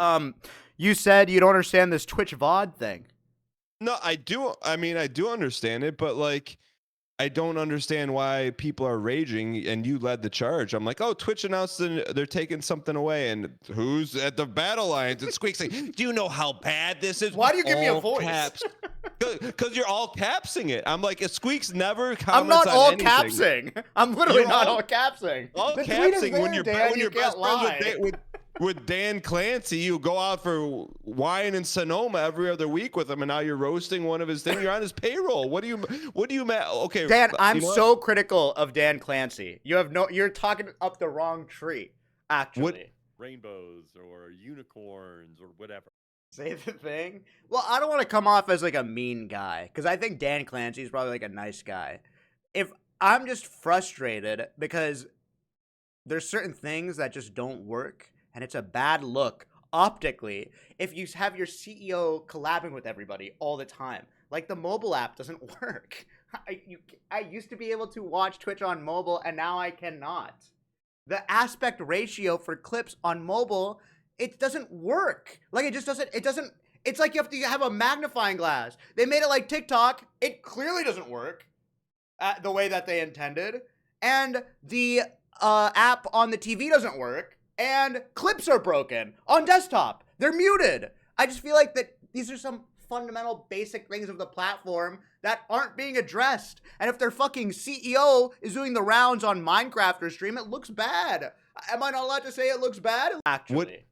You said you don't understand this Twitch VOD thing. No, I do. I mean, I do understand it, but like, I don't understand why people are raging. And you led the charge. I'm like, oh, Twitch announced they're taking something away, and who's at the battle lines? And Squeex like, do you know how bad this is? Why do you give me a All voice? Caps. Because you're all capsing it. I'm like, Squeex never comments I'm not on all anything. capsing. I'm literally You're not all capsing. All The tweet is capsing there, when you're Dan, when you you're can't best friends lie. with Dan Clancy. You go out for wine and Sonoma every other week with him, and now you're roasting one of his things. You're on his payroll. What do you okay, Dan, I'm you know so critical of Dan Clancy. You're talking up the wrong tree, actually. Rainbows or unicorns or whatever. Say the thing? Well, I don't want to come off as like a mean guy, because I think Dan Clancy is probably like a nice guy. If I'm just frustrated because there's certain things that just don't work, and it's a bad look optically if you have your CEO collabing with everybody all the time. Like the mobile app doesn't work. I used to be able to watch Twitch on mobile, and now I cannot. The aspect ratio for clips on mobile, it doesn't work. Like it just doesn't, it's like you have to have a magnifying glass. They made it like TikTok. It clearly doesn't work the way that they intended. And the app on the TV doesn't work. And clips are broken on desktop. They're muted. I just feel like that these are some fundamental basic things of the platform that aren't being addressed. And if their fucking CEO is doing the rounds on Minecraft or stream, it looks bad. Am I not allowed to say it looks bad? Actually.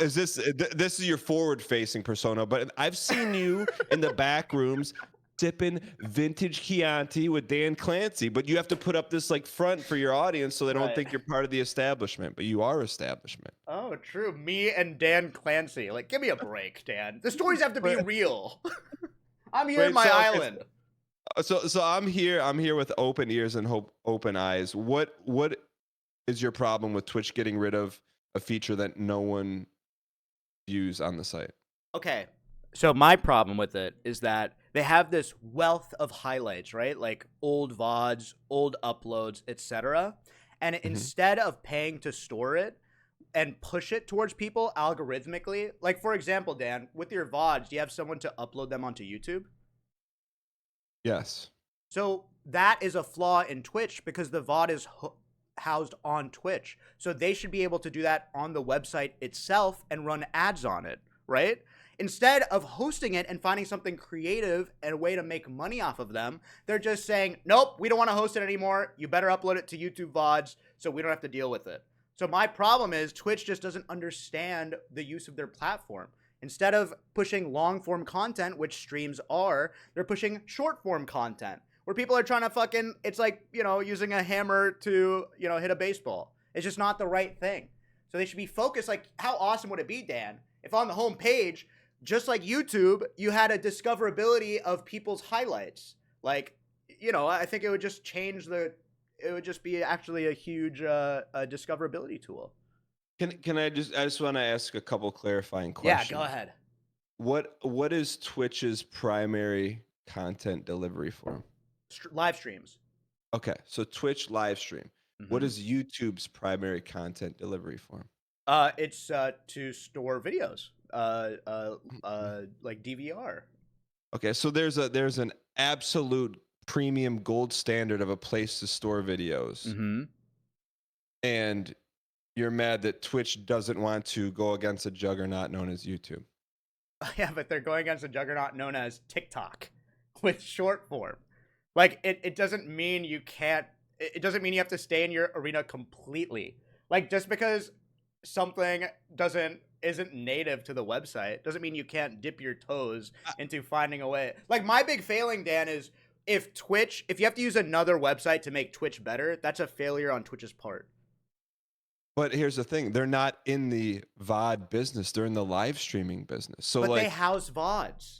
is this is your forward-facing persona? But I've seen you in the back rooms sipping vintage Chianti with Dan Clancy, but you have to put up this like front for your audience so they don't think you're part of the establishment, but you are establishment. Oh, true. Me and Dan Clancy. Like, give me a break, Dan. The stories have to be real. I'm here in my island. So I'm here with open ears and open eyes. What is your problem with Twitch getting rid of a feature that no one views on the site? Okay. So my problem with it is that they have this wealth of highlights, right? Like old VODs, old uploads, etc. And instead of paying to store it and push it towards people algorithmically, like for example, Dan, with your VODs, do you have someone to upload them onto YouTube? Yes. So that is a flaw in Twitch because the VOD is housed on Twitch. So they should be able to do that on the website itself and run ads on it, right? Instead of hosting it and finding something creative and a way to make money off of them, they're just saying, nope, we don't want to host it anymore. You better upload it to YouTube VODs so we don't have to deal with it. So my problem is Twitch just doesn't understand the use of their platform. Instead of pushing long-form content, which streams are, they're pushing short-form content where people are trying to fucking, it's like, you know, using a hammer to, you know, hit a baseball. It's just not the right thing. So they should be focused. Like, how awesome would it be, Dan, if on the home page, just like YouTube, you had a discoverability of people's highlights? Like, you know, I think it would just change it would just be actually a huge discoverability tool. Can I just want to ask a couple clarifying questions? Yeah, go ahead. What is Twitch's primary content delivery form? Live streams. Okay, so Twitch live stream. What is YouTube's primary content delivery form? It's to store videos, like DVR. Okay, so there's an absolute premium gold standard of a place to store videos, and you're mad that Twitch doesn't want to go against a juggernaut known as YouTube. Yeah, but they're going against a juggernaut known as TikTok with short form. Like, it doesn't mean you can't, it doesn't mean you have to stay in your arena completely. Like, just because something isn't native to the website doesn't mean you can't dip your toes into finding a way. Like, my big failing, Dan, is if you have to use another website to make Twitch better, that's a failure on Twitch's part. But here's the thing. They're not in the VOD business. They're in the live streaming business. So, but they house VODs.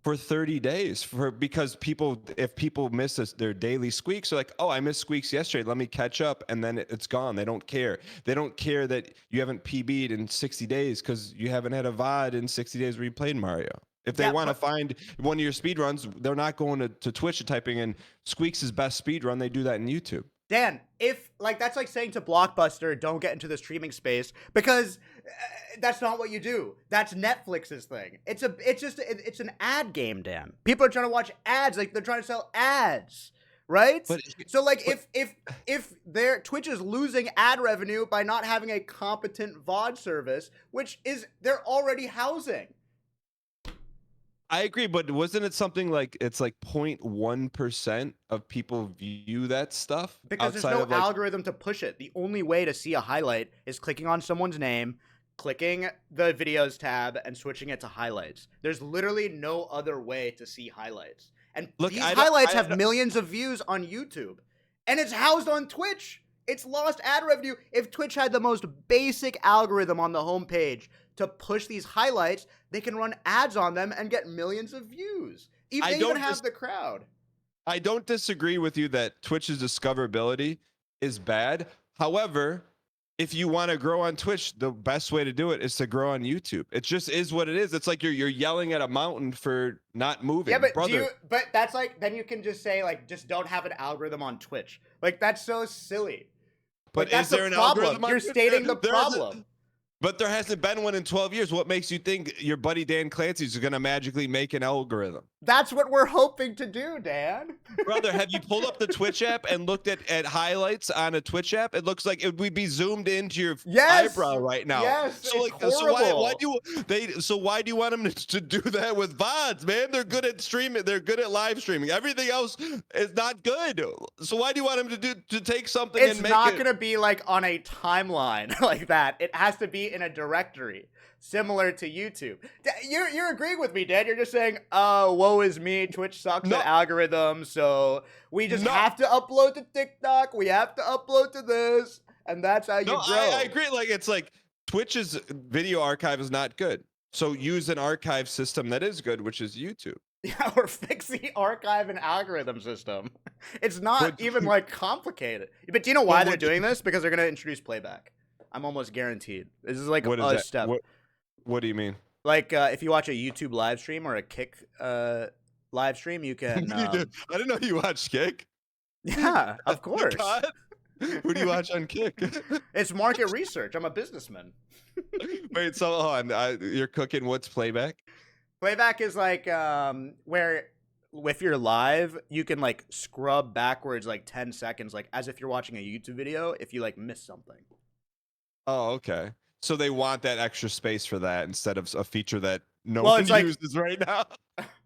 For 30 days, because if people miss their daily Squeex, they're like, oh, I missed Squeex yesterday, let me catch up, and then it's gone. They don't care. They don't care that you haven't PB'd in 60 days because you haven't had a VOD in 60 days where you played Mario. If they want to find one of your speed runs, they're not going to Twitch and typing in Squeex' best speed run. They do that in YouTube. Dan, if like that's like saying to Blockbuster, don't get into the streaming space because that's not what you do. That's Netflix's thing. It's an ad game, Dan. People are trying to watch ads, like they're trying to sell ads, right? But So like but if their Twitch is losing ad revenue by not having a competent VOD service, which is they're already housing. I agree, but wasn't it something like it's like 0.1% of people view that stuff Because there's outside no of like algorithm to push it. The only way to see a highlight is clicking on someone's name, clicking the videos tab, and switching it to highlights. There's literally no other way to see highlights. And look, these I don't, highlights I have don't, millions of views on YouTube. And it's housed on Twitch. It's lost ad revenue. If Twitch had the most basic algorithm on the homepage to push these highlights, they can run ads on them and get millions of views. If I they don't even have the crowd. I don't disagree with you that Twitch's discoverability is bad. However, if you want to grow on Twitch, the best way to do it is to grow on YouTube. It just is what it is. It's like you're yelling at a mountain for not moving. Yeah, but brother. but that's like then you can just say like just don't have an algorithm on Twitch. Like that's so silly. But Like, that's is there the an problem. algorithm? You're stating the There isn't- problem. But there hasn't been one in 12 years. What makes you think your buddy Dan Clancy is going to magically make an algorithm? That's what we're hoping to do, Dan. Brother, have you pulled up the Twitch app and looked at highlights on a Twitch app? It looks like it would be zoomed into your Yes. eyebrow right now. Yes, So it's like, so why horrible. why do you want them to do that with VODs, man? They're good at streaming. They're good at live streaming. Everything else is not good. So why do you want them to take something It's and make not it? gonna be like on a timeline like that. It has to be in a directory, similar to YouTube. You're agreeing with me, Dan. You're just saying, woe is me. Twitch sucks No. at algorithms, so we just No. have to upload to TikTok. We have to upload to this, and that's how you No, grow. I agree. Like it's like Twitch's video archive is not good. So use an archive system that is good, which is YouTube. Yeah, or fix the archive and algorithm system. It's not But- even like complicated. But do you know why But they're what- doing this? Because they're gonna introduce playback. I'm almost guaranteed. This is like What is a that? step. What do you mean? Like if you watch a YouTube live stream or a Kick live stream, you can. You do- I didn't know you watched Kick. Yeah, of course. God. Who do you watch on Kick? It's market research. I'm a businessman. Wait, so hold on. You're cooking what's playback? Playback is like where if you're live, you can like scrub backwards like 10 seconds, like as if you're watching a YouTube video if you like miss something. Oh, okay. So they want that extra space for that instead of a feature that no Well, one it's like- uses right now.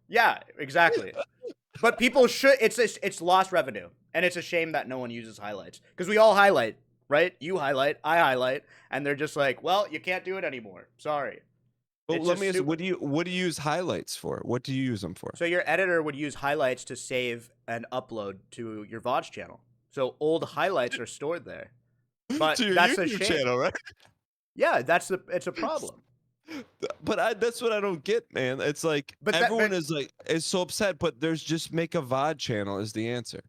Yeah, exactly. But people should. It's lost revenue, and it's a shame that no one uses highlights because we all highlight, right? You highlight, I highlight, and they're just like, well, you can't do it anymore. Sorry. But It's let just me ask you, stupid. what do you use highlights for? What do you use them for? So your editor would use highlights to save and upload to your VODs channel. So old highlights are stored there. But To your that's a YouTube shame. channel, right? Yeah, it's a problem. But that's what I don't get, man. It's like But that- everyone but- is so upset, but there's just make a VOD channel is the answer.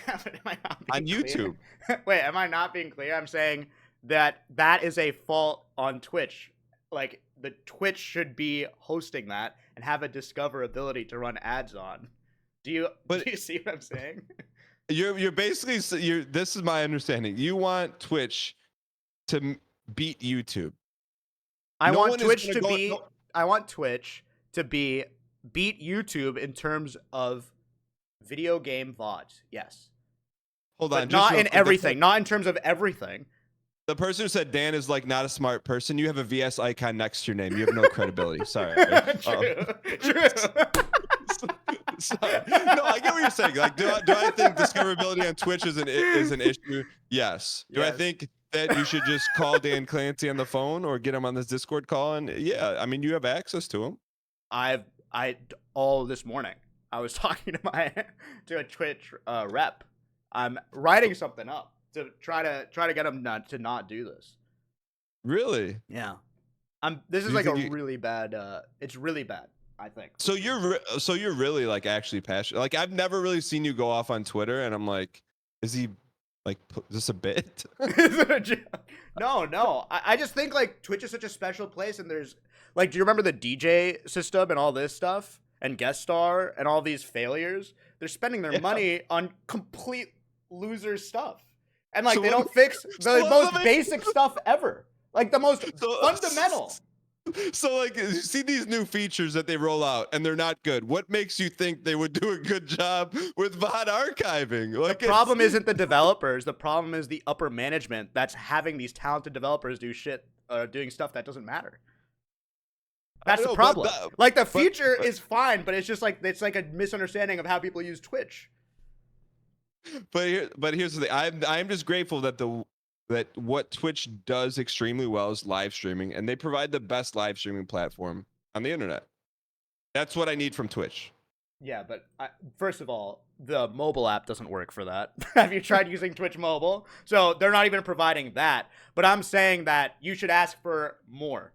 Am I not On being YouTube. clear? Wait, am I not being clear? I'm saying that is a fault on Twitch. Like the Twitch should be hosting that and have a discoverability to run ads on. Do you see what I'm saying? You're basically this is my understanding. You want Twitch to beat YouTube. I No want one is Twitch gonna to go- be no- I want Twitch to beat YouTube in terms of video game VODs. Yes. Hold But on, just not real in quick, everything, not in terms of everything. The person who said Dan is like not a smart person. You have a VS icon next to your name. You have no credibility. Sorry. True. Sorry. No, I get what you're saying. Like, do I think discoverability on Twitch is an issue? Yes. Do I Yes. think that you should just call Dan Clancy on the phone or get him on this Discord call? And yeah, I mean, you have access to him. I all this morning I was talking to a Twitch rep. I'm writing something up to try to get him to not do this. Really? Yeah. This is Do you like a think you- really bad. It's really bad. I think. So you're really like actually passionate. Like I've never really seen you go off on Twitter, and I'm like, is he like is this a bit? Is it a joke? No. I just think like Twitch is such a special place, and there's like, do you remember the DJ system and all this stuff and guest star and all these failures? They're spending their Yeah. money on complete loser stuff. And like So they what- don't fix the so most let me- basic stuff ever. Like the most So- fundamental. So like you see these new features that they roll out and they're not good. What makes you think they would do a good job with VOD archiving? Like The problem isn't the developers. The problem is the upper management that's having these talented developers do shit, doing stuff that doesn't matter. That's the problem. Like the future is fine, but it's just like it's like a misunderstanding of how people use Twitch. But here's the thing. I'm just grateful that that what Twitch does extremely well is live streaming, and they provide the best live streaming platform on the internet. That's what I need from Twitch. Yeah, but first of all, the mobile app doesn't work for that. Have you tried using Twitch Mobile? So they're not even providing that. But I'm saying that you should ask for more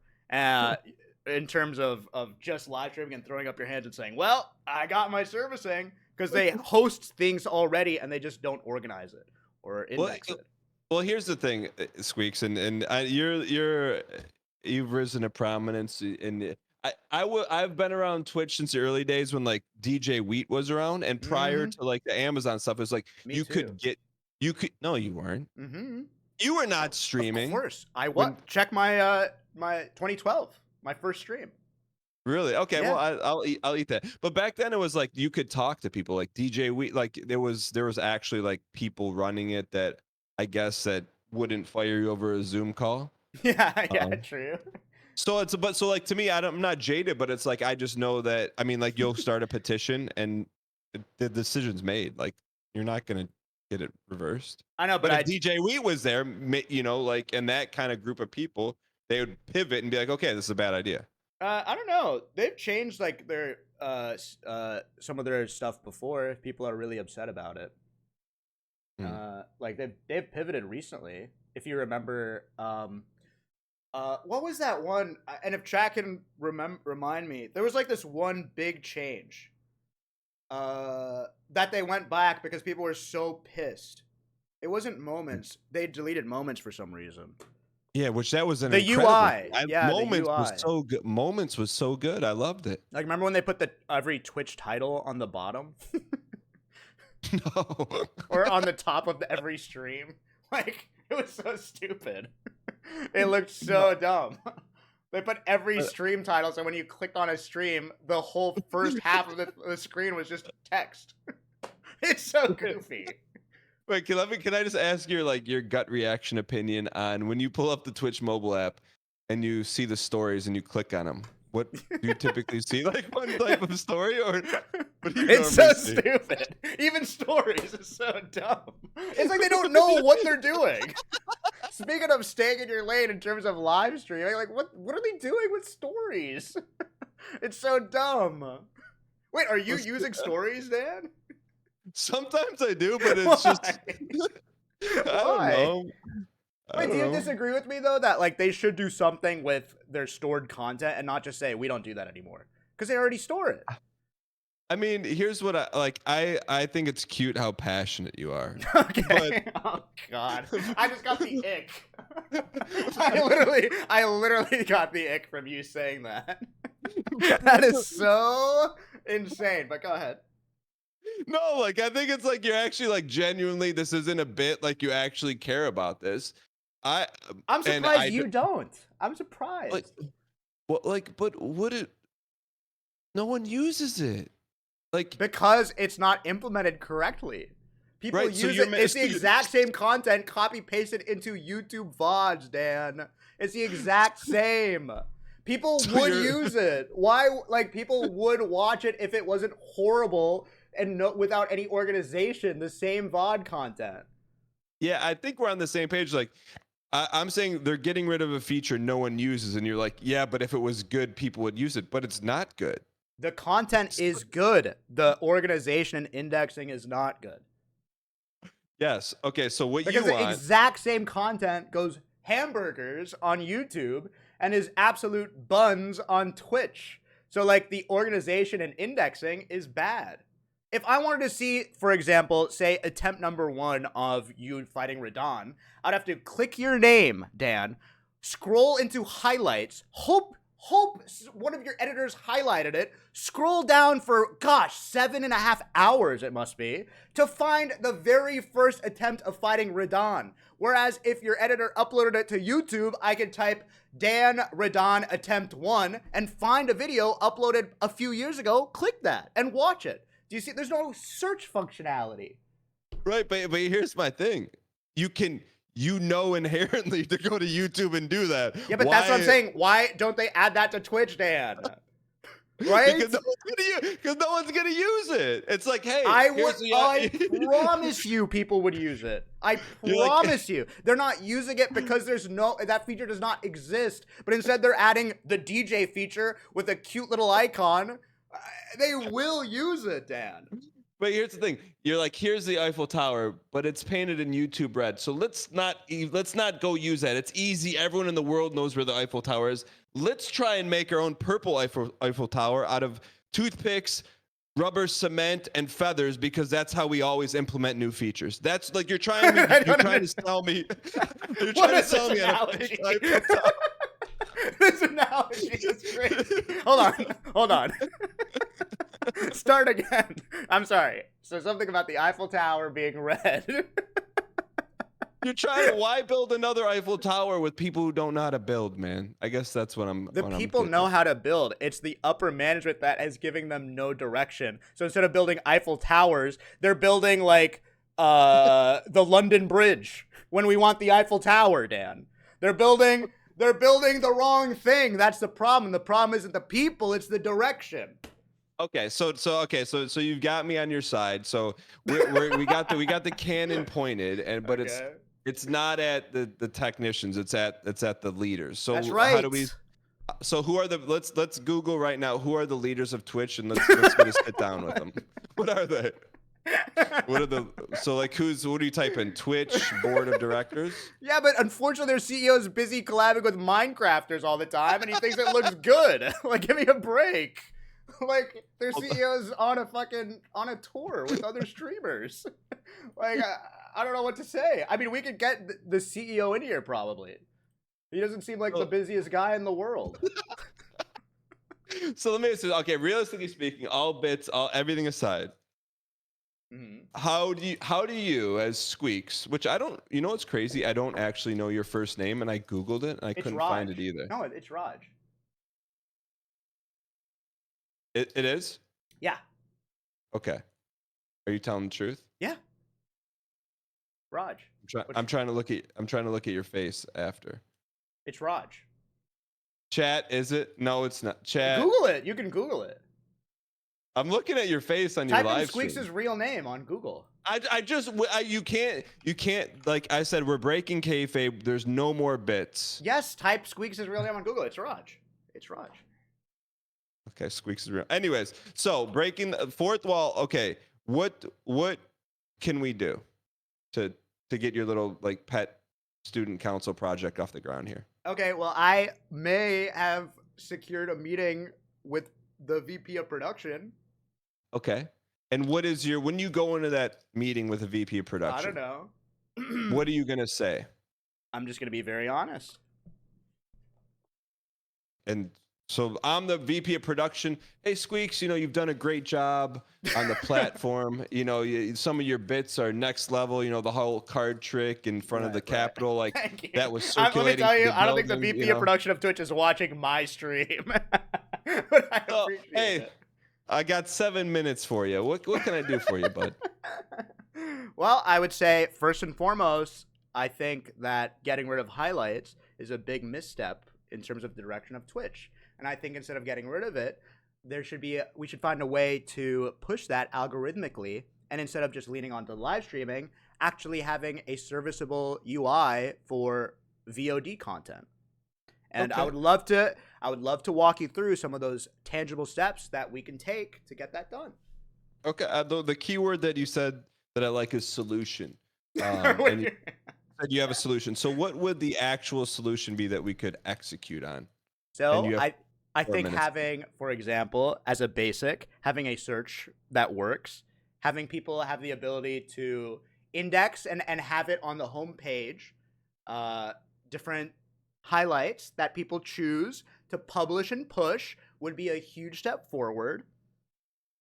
in terms of just live streaming and throwing up your hands and saying, well, I got my servicing, because they host things already and they just don't organize it or index it. Well, here's the thing, Squeex, and you've risen to prominence, and I've been around Twitch since the early days when like DJ Wheat was around, and prior to like the Amazon stuff, it was like Me too. no, you weren't. Mm-hmm. You were not streaming. Of course, I was. Check my my 2012, my first stream. Really? Okay. Yeah. Well, I'll eat that. But back then it was like you could talk to people like DJ Wheat. Like there was actually like people running it that I guess that wouldn't fire you over a Zoom call. Yeah, true. So like to me, I'm not jaded, but it's like I just know that. I mean, like you'll start a petition and the decision's made. Like you're not gonna get it reversed. I know, but if DJ Wheat was there, you know, like and that kind of group of people, they would pivot and be like, okay, this is a bad idea. I don't know. They've changed like their some of their stuff before if people are really upset about it. Like they've pivoted recently. If you remember, what was that one? And if Chad can remind me, there was like this one big change that they went back because people were so pissed. It wasn't Moments. They deleted Moments for some reason. Yeah, which that was an the UI. Moments the UI. was so good. Moments was so good. I loved it. Like, remember when they put every Twitch title on the bottom? No. Or on the top of every stream? Like, it was so stupid. It looked so dumb. They put every stream title, so when you clicked on a stream, the whole first half of the screen was just text. It's so goofy. Wait, can I just ask your gut reaction opinion on when you pull up the Twitch mobile app and you see the stories and you click on them? What do you typically see? Like one type of story, or what do you It's so see? stupid. Even stories is so dumb. It's like they don't know what they're doing. Speaking of staying in your lane in terms of live streaming, like what are they doing with stories? It's so dumb. Wait, are you using stories, Dan? Sometimes I do, but it's just I don't know. Wait, do you disagree with me though that like they should do something with their stored content and not just say we don't do that anymore because they already store it? I mean, here's what I think it's cute how passionate you are. Okay. Oh God, I just got the ick. I literally got the ick from you saying that. That is so insane. But go ahead. No, like I think it's like you're actually like genuinely. This isn't a bit. Like you actually care about this. I'm surprised you don't. I'm surprised. But would it? No one uses it. Like because it's not implemented correctly. People use it. It's the exact same content copy pasted into YouTube VODs, Dan. It's the exact same. People would use it. Why? Like people would watch it if it wasn't horrible and without any organization. The same VOD content. Yeah, I think we're on the same page. Like, I'm saying they're getting rid of a feature no one uses, and you're like, yeah, but if it was good, people would use it. But it's not good. The content is good. The organization and indexing is not good. Yes. Okay. So what because you want? The exact same content goes hamburgers on YouTube and is absolute buns on Twitch. So like the organization and indexing is bad. If I wanted to see, for example, say attempt number 1 of you fighting Radon, I'd have to click your name, Dan, scroll into highlights, hope Hope one of your editors highlighted it. Scroll down for, gosh, 7.5 hours it must be, to find the very first attempt of fighting Radon. Whereas if your editor uploaded it to YouTube, I could type Dan Radon attempt 1 and find a video uploaded a few years ago, click that, and watch it. Do you see? There's no search functionality. Right, but here's my thing. You know inherently to go to YouTube and do that. Yeah, but that's what I'm saying. Why don't they add that to Twitch, Dan? Right? Because no one's gonna use it. It's like, hey, I promise you people would use it. I promise you. They're not using it because that feature does not exist, but instead they're adding the DJ feature with a cute little icon. They will use it, Dan. But here's the thing. You're like, here's the Eiffel Tower, but it's painted in YouTube red. So let's not go use that. It's easy. Everyone in the world knows where the Eiffel Tower is. Let's try and make our own purple Eiffel Tower out of toothpicks, rubber, cement, and feathers, because that's how we always implement new features. That's like you're trying to sell me. You're trying to sell me an Eiffel Tower. This analogy is crazy. Hold on. Start again. I'm sorry. So something about the Eiffel Tower being red. You're trying to, why build another Eiffel Tower with people who don't know how to build, man? I guess that's what I'm. The people know how to build. It's the upper management that is giving them no direction. So instead of building Eiffel Towers, they're building like the London Bridge when we want the Eiffel Tower, Dan. They're building the wrong thing. That's the problem. The problem isn't the people, it's the direction. Okay, so you've got me on your side. So we got the cannon pointed, but okay. it's not at the technicians. It's at the leaders. So that's right. How do we? So who are the? Let's Google right now. Who are the leaders of Twitch, and let's get a sit down with them. What are they? What are the? So like what do you type in? Twitch board of directors? Yeah, but unfortunately their CEO is busy collabing with Minecrafters all the time, and he thinks it looks good. Like, give me a break. Like, their CEO's on a tour with other streamers. Like, I don't know what to say. I mean, we could get the CEO in here probably. He doesn't seem like the busiest guy in the world. So let me ask you, okay, realistically speaking, everything aside, how do you as Squeex, which I don't, you know what's crazy? I don't actually know your first name, and I Googled it and I couldn't find it either. No, it's Raj. It is? Yeah. Okay. Are you telling the truth? Yeah. Raj. I'm trying to look at your face after. It's Raj. Chat, is it? No, it's not. Chat. Google it. You can Google it. I'm looking at your face on your live stream. Type in Squeex' real name on Google. You can't, like I said, we're breaking kayfabe. There's no more bits. Yes, type Squeex' real name on Google. It's Raj. It's Raj. Okay, Squeex is real. Anyways, so breaking the fourth wall. Okay, what can we do to get your little like pet student council project off the ground here? Okay, well, I may have secured a meeting with the VP of production. Okay, and what is when you go into that meeting with a VP of production? I don't know. What are you gonna say? I'm just gonna be very honest. And so I'm the VP of production. Hey, Squeex, you've done a great job on the platform. Some of your bits are next level. The whole card trick in front of the Capitol, like that was circulating. Let me tell you, I don't think the VP of production of Twitch is watching my stream. But I appreciate it. I got 7 minutes for you. What can I do for you, bud? Well, I would say first and foremost, I think that getting rid of highlights is a big misstep in terms of the direction of Twitch. And I think instead of getting rid of it, we should find a way to push that algorithmically. And instead of just leaning onto live streaming, actually having a serviceable UI for VOD content. And okay. I would love to walk you through some of those tangible steps that we can take to get that done. Okay. The keyword that you said that I like is solution. And you said you have a solution. So what would the actual solution be that we could execute on? So I think having, for example, as a basic, having a search that works, having people have the ability to index and have it on the home page, different highlights that people choose to publish and push would be a huge step forward.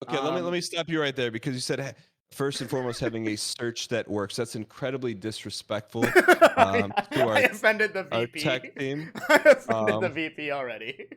Okay, let me stop you right there because you said first and foremost having a search that works. That's incredibly disrespectful to I offended the our VP. tech team. I offended the VP already.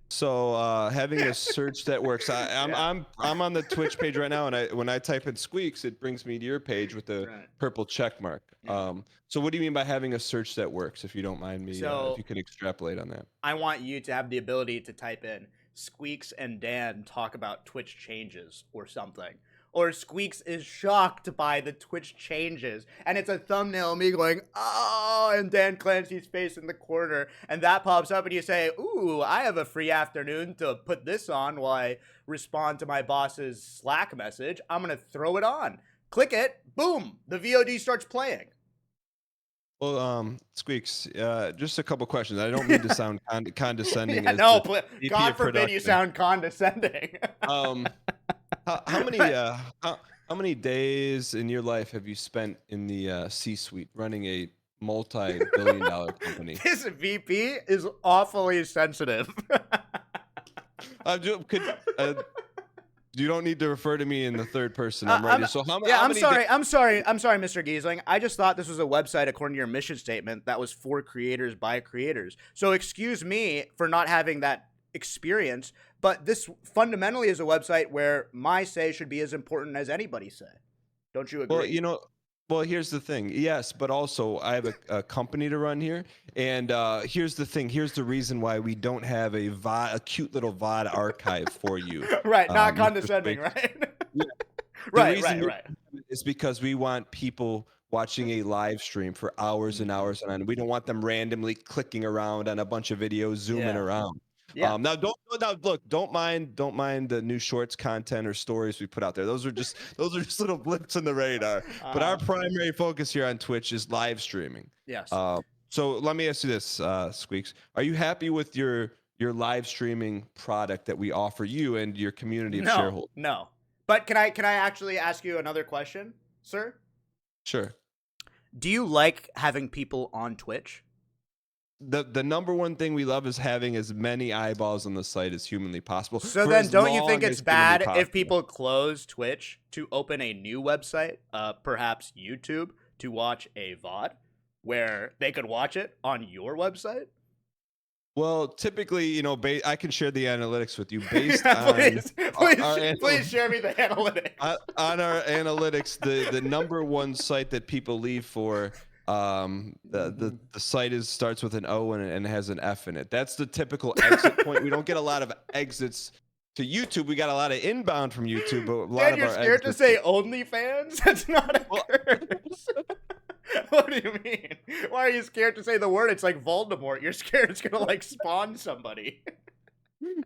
So having a search that works. I'm on the Twitch page right now, and when I type in Squeex, it brings me to your page with the purple check mark. Yeah. So what do you mean by having a search that works? If you don't mind me, if you could extrapolate on that. I want you to have the ability to type in Squeex and Dan talk about Twitch changes or something. Or Squeex is shocked by the Twitch changes. And it's a thumbnail of me going, oh, and Dan Clancy's face in the corner. And that pops up and you say, ooh, I have a free afternoon to put this on while I respond to my boss's Slack message. I'm going to throw it on. Click it. Boom. The VOD starts playing. Well, Squeex, just a couple questions. I don't mean to sound condescending. Yeah, no, God forbid you sound condescending. How many days in your life have you spent in the C-suite running a multi-billion-dollar company? This VP is awfully sensitive. You don't need to refer to me in the third person. I'm ready. I'm sorry, Mr. Gheesling. I just thought this was a website according to your mission statement that was for creators by creators. So excuse me for not having that experience, but this fundamentally is a website where my say should be as important as anybody's say. Don't you agree? Well, here's the thing. Yes, but also I have a company to run here, and here's the thing. Here's the reason why we don't have a cute little VOD archive for you. Right, not condescending, right? Yeah. Right. It's because we want people watching a live stream for hours and hours on end. We don't want them randomly clicking around on a bunch of videos, zooming around. Yeah. Now don't mind the new shorts content or stories we put out there. Those are just little blips in the radar. But our primary focus here on Twitch is live streaming. Yes. So let me ask you this, Squeex. Are you happy with your live streaming product that we offer you and your community of shareholders? No. But can I actually ask you another question, sir? Sure. Do you like having people on Twitch? The number one thing we love is having as many eyeballs on the site as humanly possible. So then don't you think it's bad if people close Twitch to open a new website, perhaps YouTube, to watch a VOD where they could watch it on your website? Well, typically, I can share the analytics with you based on please share me the analytics. On our analytics, the number one site that people leave for the site starts with an O and has an F in it. That's the typical exit point. We don't get a lot of exits to YouTube. We got a lot of inbound from YouTube, but a lot of you're our scared to say OnlyFans? That's not a curse. What do you mean? Why are you scared to say the word? It's like Voldemort. You're scared it's gonna spawn somebody. I'm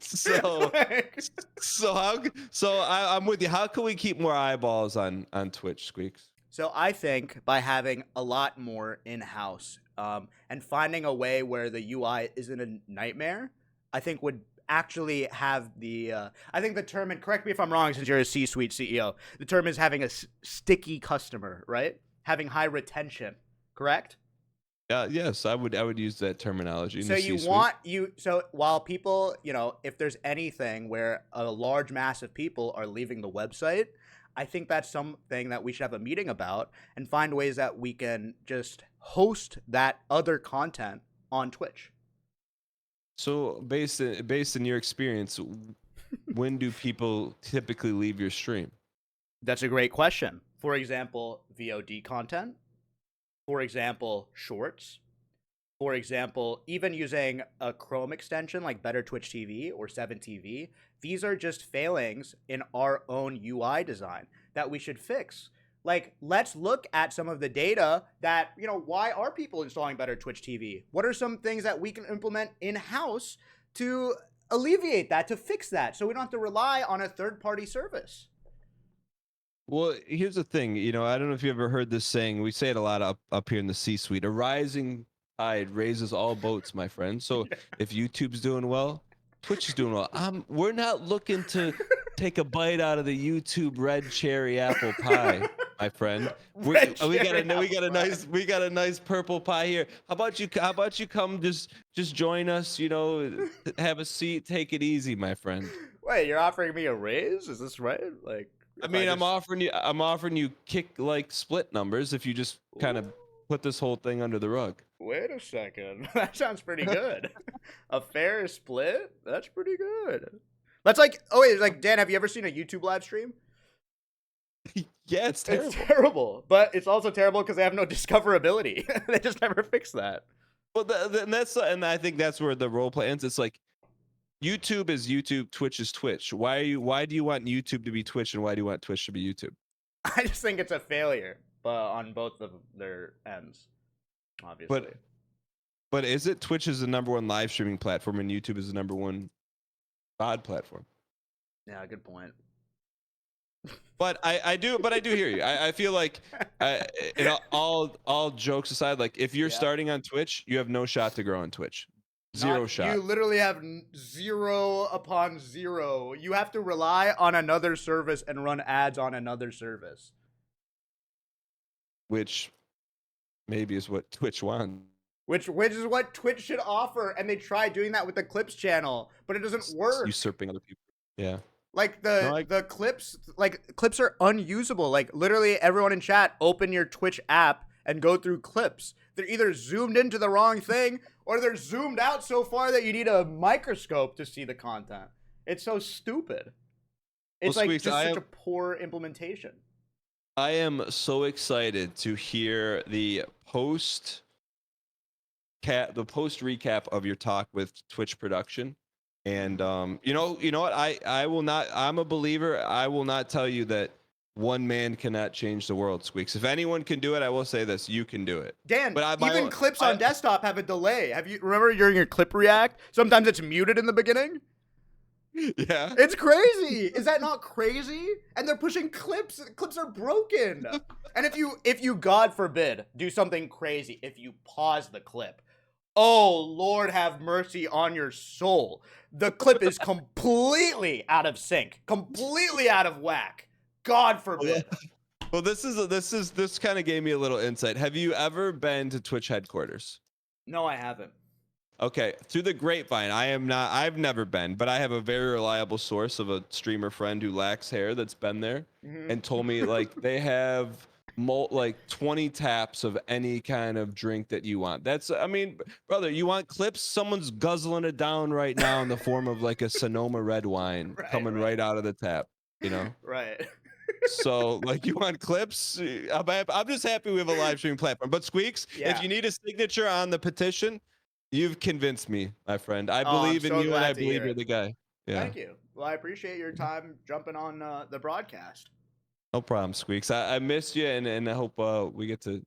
with you. How can we keep more eyeballs on Twitch, Squeex? So I think by having a lot more in-house and finding a way where the UI isn't a nightmare, I think would actually have the, I think the term, and correct me if I'm wrong since you're a C-suite CEO, the term is having a sticky customer, right? Having high retention, correct? Yes, I would use that terminology. So while people, if there's anything where a large mass of people are leaving the website, I think that's something that we should have a meeting about and find ways that we can just host that other content on Twitch. So based in your experience, when do people typically leave your stream? That's a great question. For example, VOD content. For example, shorts. For example, even using a Chrome extension like Better Twitch TV or 7TV, these are just failings in our own UI design that we should fix. Let's look at some of the data that, why are people installing Better Twitch TV? What are some things that we can implement in-house to alleviate that, to fix that, so we don't have to rely on a third-party service? Well, here's the thing. I don't know if you ever heard this saying. We say it a lot up here in the C-suite. A rising tide raises all boats, my friend. So if YouTube's doing well, Twitch is doing well. We're not looking to take a bite out of the YouTube red cherry apple pie. my friend. Red We got cherry we got a nice purple pie here. How about you come just join us, you know, have a seat, take it easy, my friend. Wait, you're offering me a raise? Is this right? Like, I if mean, just... I'm offering you kick like split numbers if you just kind of put this whole thing under the rug. Wait a second. That sounds pretty good. A fair split? That's pretty good. That's like, oh wait, like Dan, have you ever seen a YouTube live stream? Yeah, it's terrible. It's terrible, but it's also terrible because they have no discoverability. They just never fix that. Well, and I think that's where the role play ends. It's like YouTube is YouTube, Twitch is Twitch. Why do you want YouTube to be Twitch, and why do you want Twitch to be YouTube? I just think it's a failure, but on both of their ends, obviously. But is it? Twitch is the #1 live streaming platform, and YouTube is the #1 VOD platform. Yeah, good point. But I do hear you. I feel like, all jokes aside, like if you're starting on Twitch, you have no shot to grow on Twitch. Zero shot. You literally have zero upon zero. You have to rely on another service and run ads on another service. Which maybe is what Twitch wants. Which is what Twitch should offer, and they try doing that with the Clips channel, but it doesn't work. Usurping other people. Yeah. Like the clips are unusable. Like literally everyone in chat, open your Twitch app and go through clips. They're either zoomed into the wrong thing or they're zoomed out so far that you need a microscope to see the content. It's so stupid. It's well, like Squeex, just such a poor implementation. I am so excited to hear the post recap of your talk with Twitch Production. And you know what? I will not. I'm a believer. I will not tell you that one man cannot change the world, Squeex. If anyone can do it, I will say this: you can do it. Dan, even clips on desktop have a delay. Remember during your clip react? Sometimes it's muted in the beginning. Yeah, it's crazy. Is that not crazy? And they're pushing clips. Clips are broken. And if you God forbid do something crazy, if you pause the clip, oh Lord, have mercy on your soul. The clip is completely out of sync, completely out of whack. God forbid. Well, this kind of gave me a little insight. Have you ever been to Twitch headquarters? No, I haven't. Okay, through the grapevine, I've never been, but I have a very reliable source of a streamer friend who lacks hair that's been there and told me like they have like 20 taps of any kind of drink that you want. I mean, brother, you want clips? Someone's guzzling it down right now in the form of like a Sonoma red wine coming right out of the tap, you know? Right. So, like, you want clips? I'm just happy we have a live streaming platform. But Squeex, if you need a signature on the petition, you've convinced me, my friend. I believe in you, and I believe you're the guy. Yeah. Thank you. Well, I appreciate your time jumping on the broadcast. No problem, Squeex. I missed you, and I hope we get to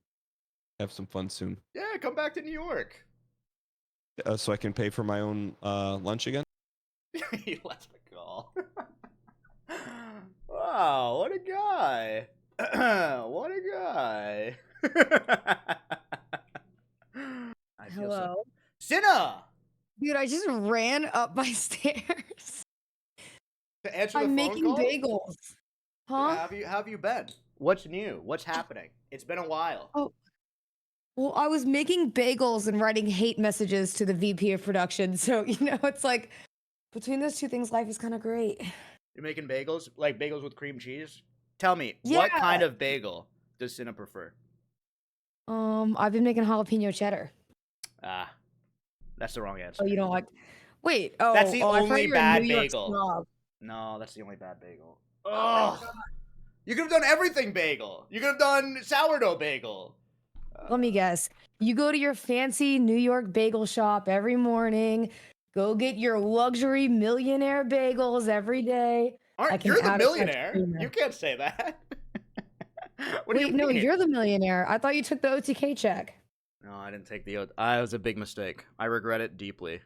have some fun soon. Yeah, come back to New York. So I can pay for my own lunch again? You let me go. Wow, what a guy. What a guy. Hello. Cinna! Dude, I just ran up my stairs. To answer the I'm phone making call? bagels. Huh? How have you been? What's new? What's happening? It's been a while. Oh. Well, I was making bagels and writing hate messages to the VP of production. So, it's like between those two things, life is kind of great. You're making bagels? Like bagels with cream cheese? Tell me, what kind of bagel does Cinna prefer? I've been making jalapeno cheddar. Ah, that's the wrong answer. Oh, you don't like... Wait, that's the only bad bagel. Snob. No, that's the only bad bagel. Oh, you could have done everything bagel. You could have done sourdough bagel. Let me guess. You go to your fancy New York bagel shop every morning. Go get your luxury millionaire bagels every day. You're the millionaire. You can't say that. Wait, no, you're the millionaire. I thought you took the OTK check. No, I didn't take the OTK. It was a big mistake. I regret it deeply.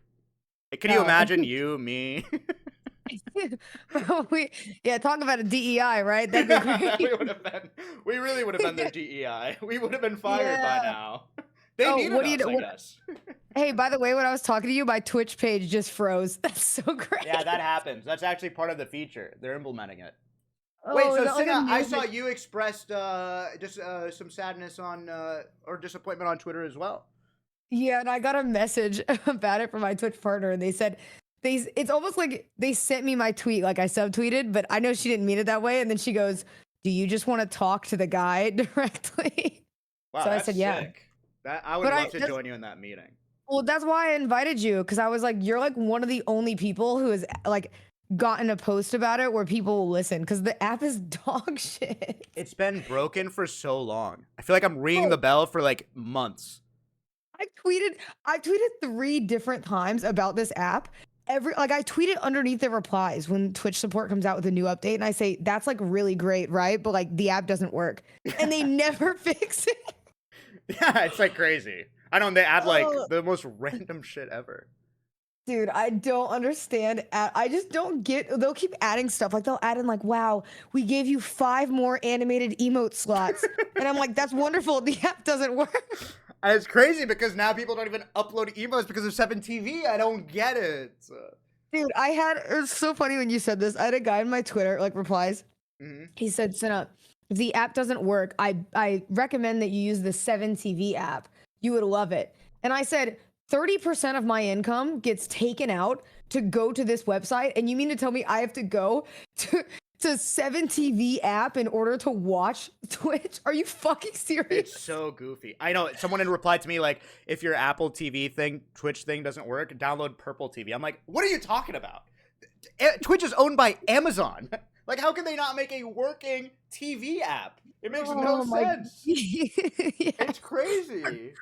Can you imagine you, me? Talk about a DEI, right? That'd be great. We really would have been their DEI. We would have been fired by now. They needed us, I guess. Hey, by the way, when I was talking to you, my Twitch page just froze. That's so great. Yeah, that happens. That's actually part of the feature. They're implementing it. Wait, Oh, so is that like a Cinna, I new saw you expressed just some sadness on or disappointment on Twitter as well. Yeah, and I got a message about it from my Twitch partner, and they said it's almost like they sent me my tweet, like I subtweeted, but I know she didn't mean it that way. And then she goes, "Do you just want to talk to the guy directly?" Wow, So I that's said, "Yeah." sick. That I would But love to join you in that meeting. well, that's why I invited you, because I was like, you're like one of the only people who has like gotten a post about it where people will listen, because the app is dog shit. It's been broken for so long. I feel like I'm ringing Bro, the bell for like months. I tweeted 3 different times about this app. I tweeted underneath the replies when Twitch support comes out with a new update, and I say that's like really great, right? But like the app doesn't work, and they never fix it. Yeah, it's like crazy. I don't. They add like Oh, the most random shit ever. dude, I don't understand. I just don't get. They'll keep adding stuff. Like they'll add in like, "Wow, we gave you 5 more animated emote slots," and I'm like, "That's wonderful." The app doesn't work. And it's crazy because now people don't even upload emotes because of 7TV. I don't get it. Dude, it was so funny when you said this. I had a guy in my Twitter like replies. Mhm. He said, "Cinna, if the app doesn't work, I recommend that you use the 7TV app. You would love it." And I said, 30% of my income gets taken out to go to this website. And you mean to tell me I have to go to 7TV app in order to watch Twitch? Are you fucking serious? It's so goofy. I know someone had replied to me like, if your Apple TV thing, Twitch thing doesn't work, download Purple TV. I'm like, what are you talking about? Twitch is owned by Amazon. Like, how can they not make a working TV app? It makes no sense. Yeah. It's crazy.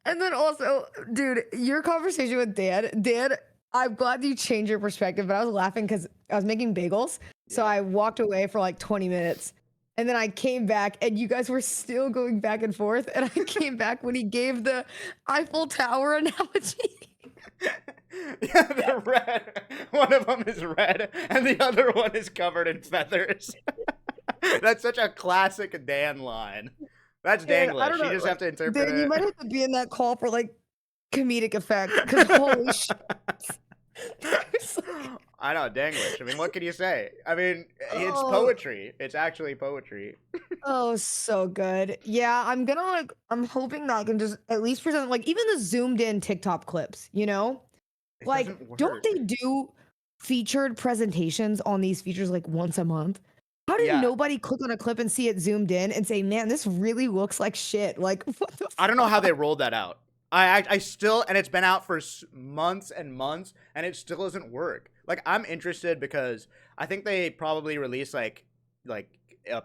And then also, dude, your conversation with Dan, I'm glad you changed your perspective, but I was laughing because I was making bagels. So Yeah. I walked away for like 20 minutes. And then I came back and you guys were still going back and forth. And I came back when he gave the Eiffel Tower analogy. Yeah, they're red. One of them is red, and the other one is covered in feathers. That's such a classic Dan line. That's And I Danglish. don't You know, just have to interpret Dan, you it. might have to be in that call for like comedic effect because holy shit. There's, like, I know, Danglish. I mean, what can you say? I mean, it's oh, poetry. It's actually poetry. oh, so good. Yeah, I'm hoping that I can just at least present like even the zoomed in TikTok clips, you know? It Like, doesn't don't work. they do featured presentations on these features like once a month? How did Yeah. nobody click on a clip and see it zoomed in and say, man, this really looks like shit? Like, what the I don't know how fuck? they rolled that out. I still, and it's been out for months and months, and it still doesn't work. Like, I'm interested because I think they probably release like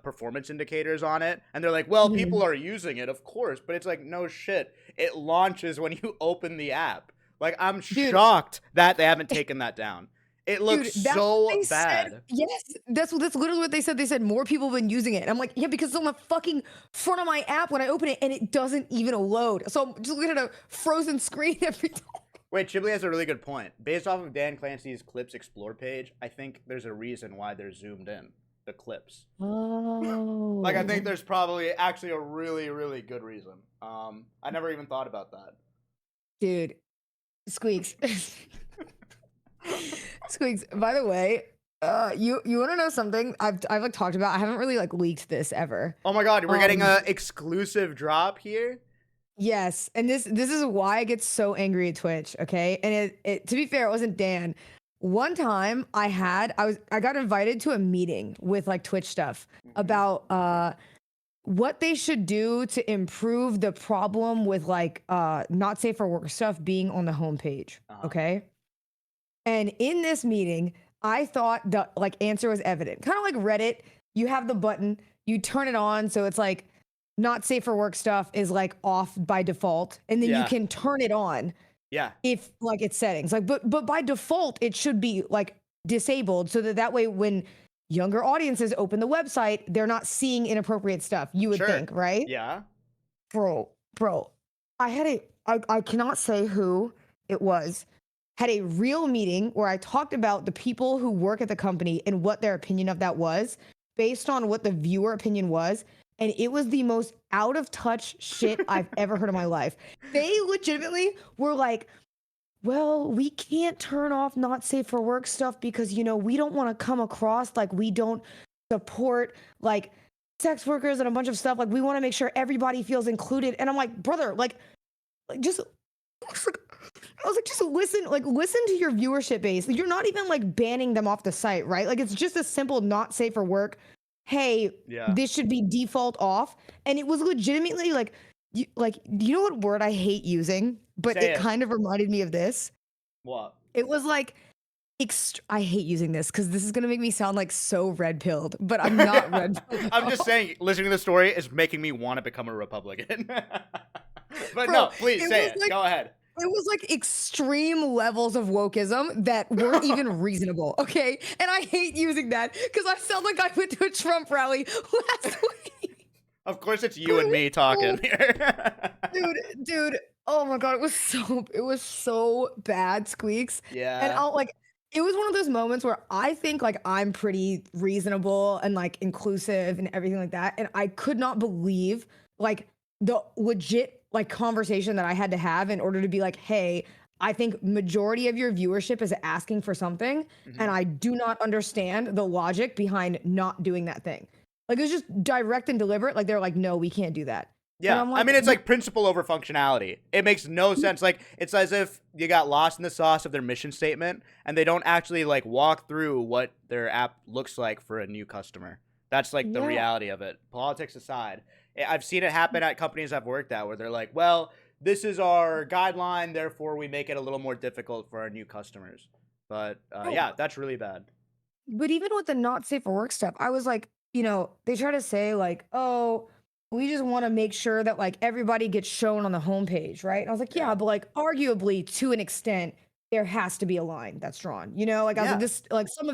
performance indicators on it, and they're like, well, people Mhm. are using it, of course, but it's like, no shit, it launches when you open the app. Like, I'm Dude, shocked that they haven't taken that down. It looks dude, that's what so they said. bad. Yes, that's literally what they said. They said more people have been using it. And I'm like, yeah, because it's on the fucking front of my app when I open it and it doesn't even load. So I'm just looking at a frozen screen every time. Wait, Chiblee has a really good point. Based off of Dan Clancy's Clips Explore page, I think there's a reason why they're zoomed in, the clips. Like, I think Oh, there's probably actually a really, really good reason. I never even thought about that. dude, Squeex. Squeaks. By the way, you want to know something? I've like talked about. I haven't really like leaked this ever. Oh my god, we're getting Um, a exclusive drop here? yes, and this is why I get so angry at Twitch. Okay, and it to be fair, it wasn't Dan. One time I got invited to a meeting with like Twitch stuff about what they should do to improve the problem with like not safe for work stuff being on the homepage. Uh-huh. Okay. And in this meeting, I thought the like answer was evident. Kind of like Reddit, you have the button, you turn it on, so it's like not safe for work stuff is like off by default, and then you Yeah. can turn it on Yeah. if like it's settings. Like, but by default, it should be like disabled so that way when younger audiences open the website, they're not seeing inappropriate stuff. You would Sure. think, right? Yeah. Bro, I cannot say who it was, had a real meeting where I talked about the people who work at the company and what their opinion of that was based on what the viewer opinion was. And it was the most out of touch shit I've ever heard in my life. They legitimately were like, well, we can't turn off not safe for work stuff because, you know, we don't want to come across like we don't support like sex workers and a bunch of stuff. Like we want to make sure everybody feels included. And I'm like, brother, like just I was like, just listen to your viewership base. You're not even like banning them off the site, right? Like it's just a simple not safe for work. Hey, Yeah. this should be default off. And it was legitimately like, you know what word I hate using, but Say it it. kind of reminded me of this. What? It was like, I hate using this because this is gonna make me sound like so red pilled, but I'm not red pilled. I'm just saying, listening to the story is making me want to become a Republican. But Bro, no, please it say was it. like- Go ahead. It was like extreme levels of wokeism that weren't even reasonable. Okay. And I hate using that because I sound like I went to a Trump rally last week. Of course, it's you and me talking here. Dude. Oh my God. It was so bad, Squeex. Yeah. And it was one of those moments where I think like I'm pretty reasonable and like inclusive and everything like that. And I could not believe like the legit like conversation that I had to have in order to be like, hey, I think majority of your viewership is asking for something, and I do not understand the logic behind not doing that thing. Like it was just direct and deliberate. Like they're like, no, we can't do that. And Yeah, I'm I mean, it's like principle over functionality. It makes no sense. Like, it's as if you got lost in the sauce of their mission statement, and they don't actually, like, walk through what their app looks like for a new customer. That's, like, the Yeah. reality of it. Politics aside. I've seen it happen at companies I've worked at where they're like, well, this is our guideline, therefore we make it a little more difficult for our new customers. But, yeah, that's really bad. But even with the not safe for work stuff, I was like, they try to say like, oh, we just want to make sure that like everybody gets shown on the homepage, right? And I was like, yeah, but like arguably to an extent, there has to be a line that's drawn. Like I was Yeah. like, this like some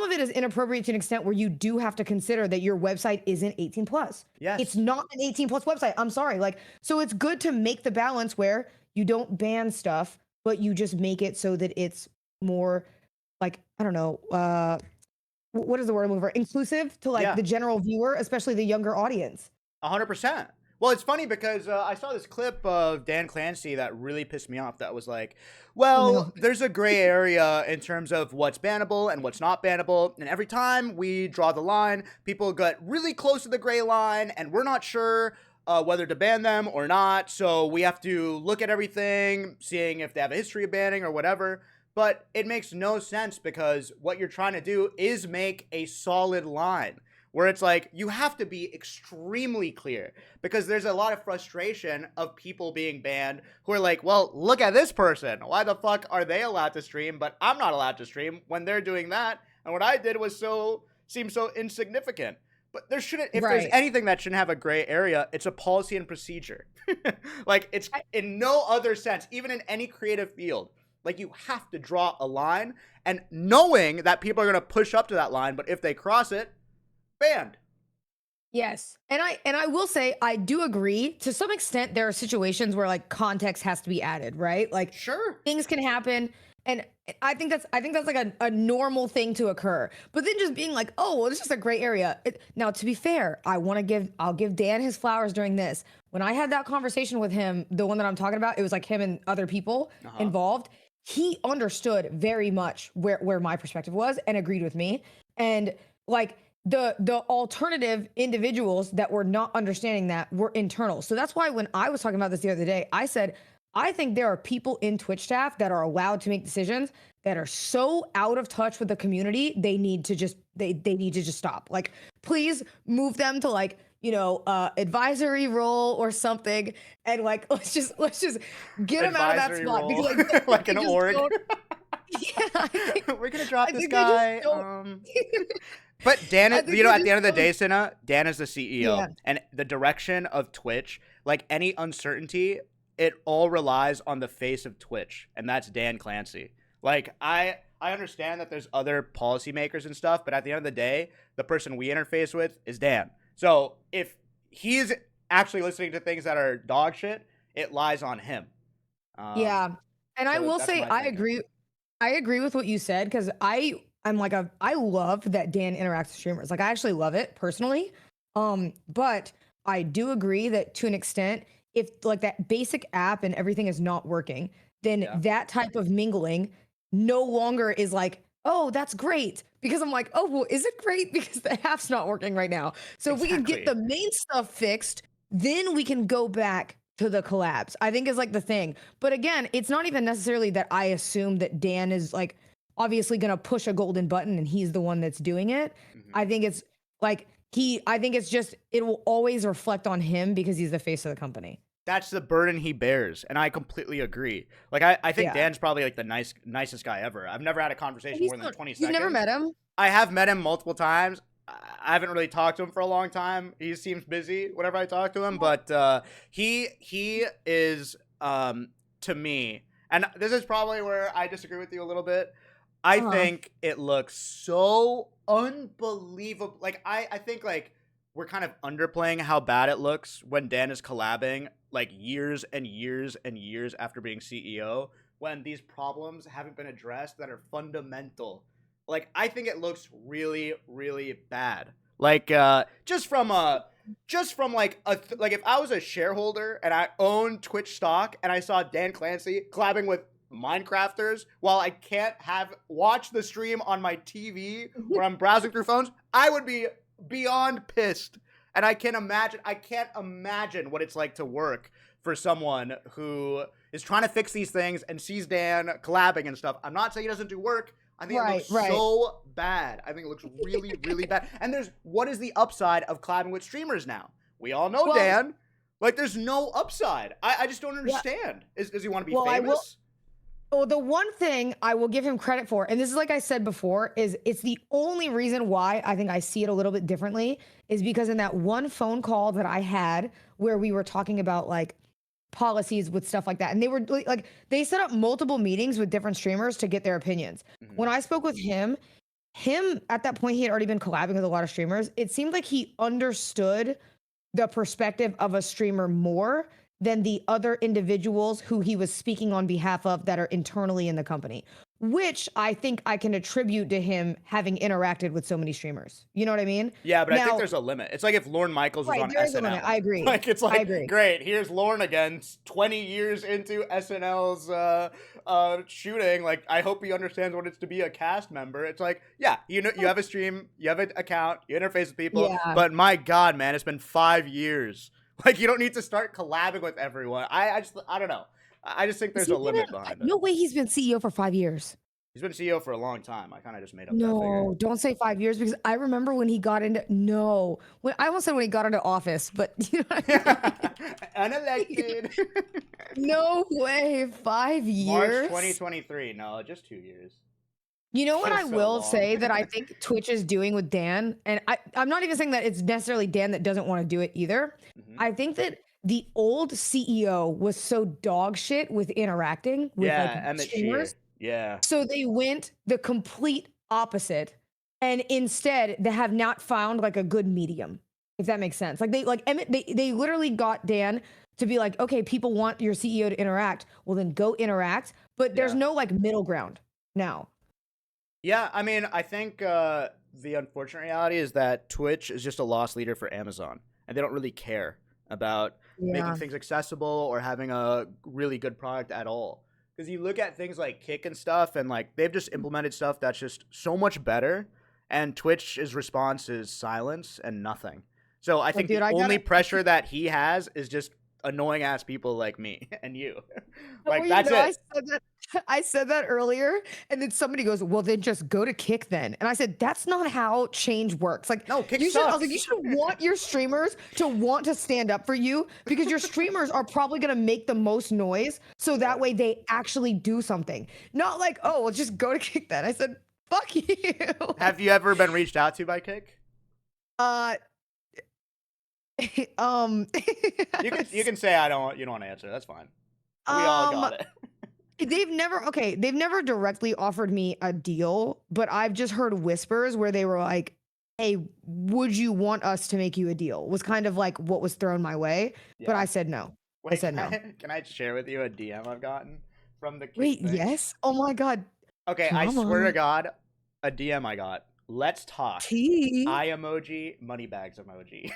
of it is inappropriate to an extent where you do have to consider that your website isn't 18 plus. Yes. It's not an 18 plus website. I'm sorry. Like, so it's good to make the balance where you don't ban stuff, but you just make it so that it's more like, I don't know, what is the word I'm looking for? Inclusive to like Yeah. the general viewer, especially the younger audience. 100%. Well, it's funny because I saw this clip of Dan Clancy that really pissed me off. That was like, well, no. there's a gray area in terms of what's bannable and what's not bannable. And every time we draw the line, people get really close to the gray line, and we're not sure whether to ban them or not. So we have to look at everything, seeing if they have a history of banning or whatever. But it makes no sense because what you're trying to do is make a solid line where it's like you have to be extremely clear because there's a lot of frustration of people being banned who are like, well, look at this person. Why the fuck are they allowed to stream, but I'm not allowed to stream when they're doing that? And what I did was seemed so insignificant. But there shouldn't, if there's Right. anything that shouldn't have a gray area, it's a policy and procedure. Like it's in no other sense, even in any creative field. Like you have to draw a line and knowing that people are going to push up to that line, but if they cross it, banned. Yes. And I will say I do agree to some extent there are situations where like context has to be added, right? Like Sure. things can happen, and I think that's like a normal thing to occur. But then just being like, oh, well, it's just a gray area. Now, to be fair, I'll give Dan his flowers during this. When I had that conversation with him, the one that I'm talking about, it was like him and other people involved. He understood very much where my perspective was and agreed with me. And like the alternative individuals that were not understanding that were internal. So that's why when I was talking about this the other day, I said, I think there are people in Twitch staff that are allowed to make decisions that are so out of touch with the community, they need to just stop. Like, please move them to like, advisory role or something, and like let's just get them out of that Advisory spot role. because Like an org. Yeah, We're gonna drop this think they just guy. don't- But Dan, I at think the they end of the just day, Cinna, Dan is the CEO, Yeah. and the direction of Twitch, like any uncertainty, it all relies on the face of Twitch, and that's Dan Clancy. Like I understand that there's other policymakers and stuff, but at the end of the day, the person we interface with is Dan. So if he's actually listening to things that are dog shit, it lies on him. Yeah. And I so will that's say my I thinking. agree. I agree with what you said because I love that Dan interacts with streamers. Like I actually love it personally. But I do agree that to an extent, if like that basic app and everything is not working, then Yeah. that type of mingling no longer is like, oh, that's great. Because I'm like, oh, well, is it great? Because the app's not working right now. So if we can get the main stuff fixed, then we can go back to the collabs. I think is like the thing. But again, it's not even necessarily that I assume that Dan is like obviously going to push a golden button and he's the one that's doing it. I think it's like I think it's just, it will always reflect on him because he's the face of the company. That's the burden he bears, and I completely agree. Like, I think Yeah. Dan's probably like the nicest guy ever. I've never had a conversation more than 20 seconds. You've never met him? I have met him multiple times. I haven't really talked to him for a long time. He seems busy whenever I talk to him, but he is to me, and this is probably where I disagree with you a little bit. I think it looks so unbelievable. Like I think like we're kind of underplaying how bad it looks when Dan is collabing like years and years and years after being CEO, when these problems haven't been addressed that are fundamental. Like, I think it looks really, really bad. Like, just from like if I was a shareholder and I owned Twitch stock and I saw Dan Clancy collabing with Minecrafters while I can't watch the stream on my TV where I'm browsing through phones, I would be beyond pissed. And I can't imagine what it's like to work for someone who is trying to fix these things and sees Dan collabing and stuff. I'm not saying he doesn't do work. I think it looks so bad. I think it looks really, really bad. And what is the upside of collabing with streamers now? We all know Dan. Like, there's no upside. I just don't understand. Does he want to be famous? Well, the one thing I will give him credit for, and this is like I said before, is it's the only reason why I think I see it a little bit differently, is because in that one phone call that I had where we were talking about like policies with stuff like that, and they were like they set up multiple meetings with different streamers to get their opinions. When I spoke with him at that point, he had already been collabing with a lot of streamers. It seemed like he understood the perspective of a streamer more than the other individuals who he was speaking on behalf of that are internally in the company, which I think I can attribute to him having interacted with so many streamers. You know what I mean? Yeah, but I think there's a limit. It's like if Lorne Michaels was on SNL. I agree. Like, it's like, great, here's Lorne again, 20 years into SNL's shooting. Like, I hope he understands what it's to be a cast member. It's like, yeah, you know, you have a stream, you have an account, you interface with people, but my God, man, it's been 5 years. Like, you don't need to start collabing with everyone. I don't know. I just think there's a limit behind it. No way he's been CEO for 5 years. He's been CEO for a long time. I kind of just made up that figure. No, don't say 5 years, because I remember when he got into I almost said when he got into office, but you know what I mean? Unelected. No way, 5 years. March 2023. No, just 2 years. You know what I will say that I think Twitch is doing with Dan, and I'm not even saying that it's necessarily Dan that doesn't want to do it either. I think that the old CEO was so dog shit with interacting with and streamers. Yeah. So they went the complete opposite, and instead they have not found like a good medium, if that makes sense. Like they literally got Dan to be like, okay, people want your CEO to interact. Well, then go interact. But there's no like middle ground now. Yeah, I mean, I think the unfortunate reality is that Twitch is just a loss leader for Amazon, and they don't really care about making things accessible or having a really good product at all. Because you look at things like Kick and stuff, and like they've just implemented stuff that's just so much better, and Twitch's response is silence and nothing. So I think the only pressure that he has is just annoying ass people like me and you. Like, that's it. I said that earlier, and then somebody goes, well, then just go to Kick then. And I said, that's not how change works. Like, no, Kick sucks. I was like, you should want your streamers to want to stand up for you, because your streamers are probably going to make the most noise, so that way they actually do something. Not like, oh, well, just go to Kick then. I said, fuck you. Have you ever been reached out to by Kick? You can say you don't want to answer. That's fine. We all got it. They've never directly offered me a deal, but I've just heard whispers where they were like, hey, would you want us to make you a deal? Was kind of like what was thrown my way. Yeah. But I said no. Wait, I said no. Can I share with you a DM I've gotten from the Kick thing? Yes? Oh my God. Okay, I swear to God, a DM I got. Let's talk. Eye emoji, money bags emoji.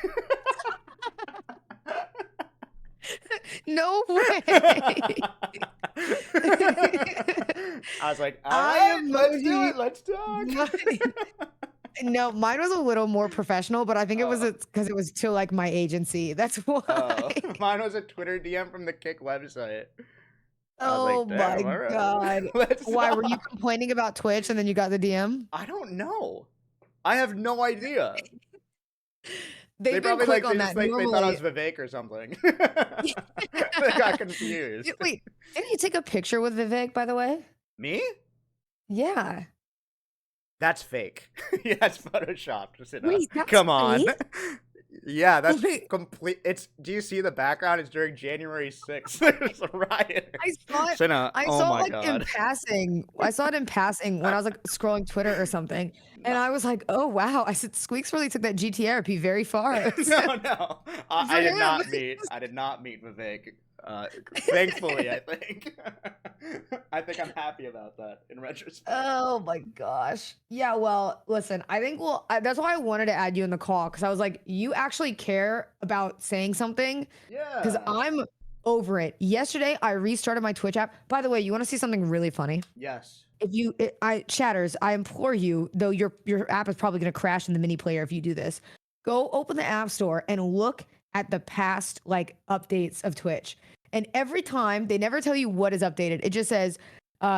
No way. I was like, all I right, let's do emoji it. Let's talk. mine. No, mine was a little more professional, but I think it was Oh. because it was to like my agency. That's why. Oh, mine was a Twitter DM from the Kick website. I was Oh like, my damn, all right, god. let's Why were you talk. complaining about Twitch and then you got the DM? I don't know. I have no idea. They They didn't probably click like on they that just like they thought I normally. was Vivek or something. They got confused. Wait, didn't you take a picture with Vivek, by the way? Me? Yeah. That's fake. Yeah, that's photoshopped. Cinna. Wait, that's Come on. fake? Yeah, that's Wait. complete. It's. Do you see the background? It's during January 6th. There's a riot. I saw it. Cinna, I oh saw my it like in god. passing. I saw it in passing when I was like scrolling Twitter or something, and I was like, "Oh wow!" I said, "Squeex really took that GTRP very far." No. I For did not him. meet. I did not meet Vivek. Thankfully, I think. I think I'm happy about that in retrospect. Oh my gosh. Yeah, well, listen, I think that's why I wanted to add you in the call because I was like, you actually care about saying something because Yeah. I'm over it. Yesterday, I restarted my Twitch app. By the way, you want to see something really funny? Yes. If you, chatters, I implore you, though your app is probably going to crash in the mini player if you do this. Go open the app store and look at the past like updates of Twitch. And every time they never tell you what is updated. It just says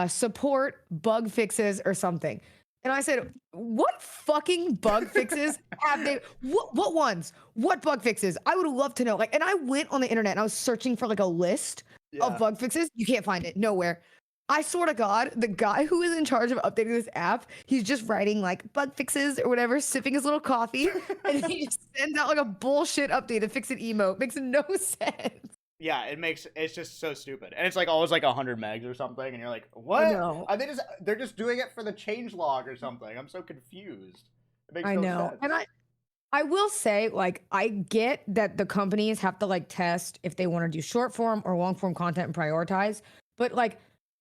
support bug fixes or something. And I said, what fucking bug fixes have they? What ones? What bug fixes? I would love to know. Like, and I went on the internet and I was searching for like a list of bug fixes. You can't find it nowhere. I swear to God, the guy who is in charge of updating this app, he's just writing like bug fixes or whatever, sipping his little coffee, and he just sends out like a bullshit update to fix an emote. Makes no sense. Yeah, it's just so stupid, and it's like always like 100 megs or something, and you're like, what? I know. Are they're just doing it for the change log or something? I'm so confused. It makes I no know. sense. And I will say, like, I get that the companies have to like test if they want to do short form or long form content and prioritize, but like,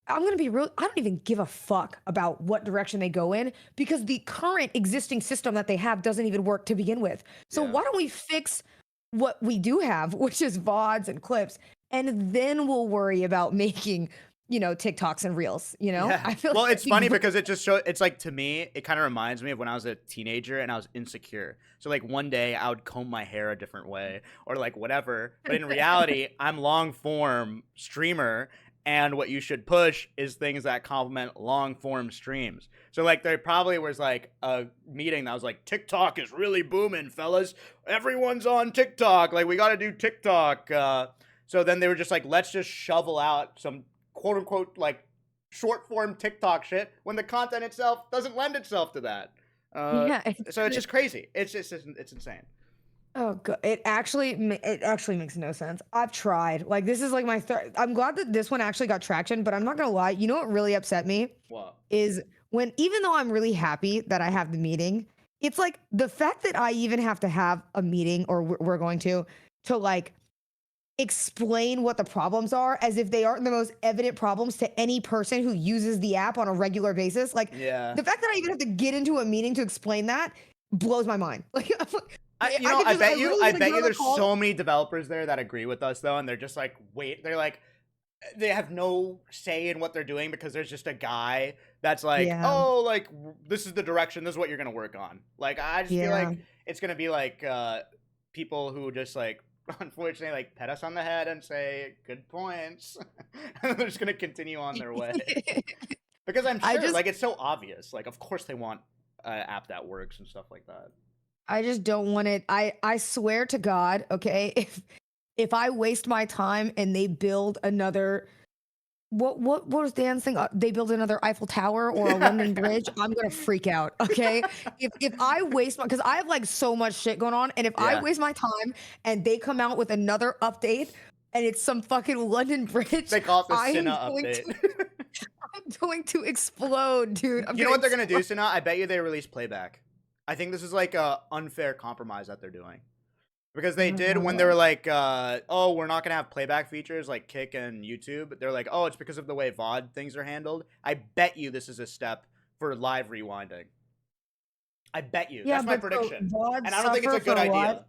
I'm gonna be real. I don't even give a fuck about what direction they go in because the current existing system that they have doesn't even work to begin with. So Yeah. why don't we fix what we do have, which is VODs and clips, and then we'll worry about making, TikToks and reels, Yeah. I feel Well, like it's funny because it just shows. It's like to me, it kind of reminds me of when I was a teenager and I was insecure. So like one day I would comb my hair a different way or like whatever. But in reality, I'm long form streamer, and what you should push is things that complement long form streams. So like there probably was like a meeting that was like TikTok is really booming, fellas. Everyone's on TikTok. Like we got to do TikTok. So then they were just like, let's just shovel out some quote unquote like short form TikTok shit when the content itself doesn't lend itself to that. yeah. So it's just crazy. It's insane. Oh god, it actually makes no sense. I've tried. Like this is like my third. I'm glad that this one actually got traction, but I'm not gonna lie. You know what really upset me What? is when even though I'm really happy that I have the meeting, it's like the fact that I even have to have a meeting or we're going to like explain what the problems are as if they aren't the most evident problems to any person who uses the app on a regular basis. Like Yeah. the fact that I even have to get into a meeting to explain that blows my mind. Like I could bet literally get you on the there's call. so many developers there that agree with us though, and they're just like, they're like, they have no say in what they're doing because there's just a guy that's like, Yeah. oh, like this is the direction, this is what you're gonna work on. Like I just feel like it's gonna be like people who just like unfortunately like pat us on the head and say good points, and they're just gonna continue on their way because I'm sure like it's so obvious. Like of course they want an app that works and stuff like that. I just don't want it. I swear to God, okay, if I waste my time and they build another what was Dan's thing? They build another Eiffel Tower or a London Bridge, I'm gonna freak out. Okay, if I waste my because I have like so much shit going on, and if I waste my time and they come out with another update and it's some fucking London Bridge, They call it the Cinna update. I'm going to explode, dude. You know what they're gonna do, Cinna? I bet you they release playback. I think this is like a unfair compromise that they're doing. Because they did when they were like, oh, we're not going to have playback features like Kick and YouTube. They're like, oh, it's because of the way VOD things are handled. I bet you this is a step for live rewinding. I bet you. That's my prediction. And I don't think it's a good idea.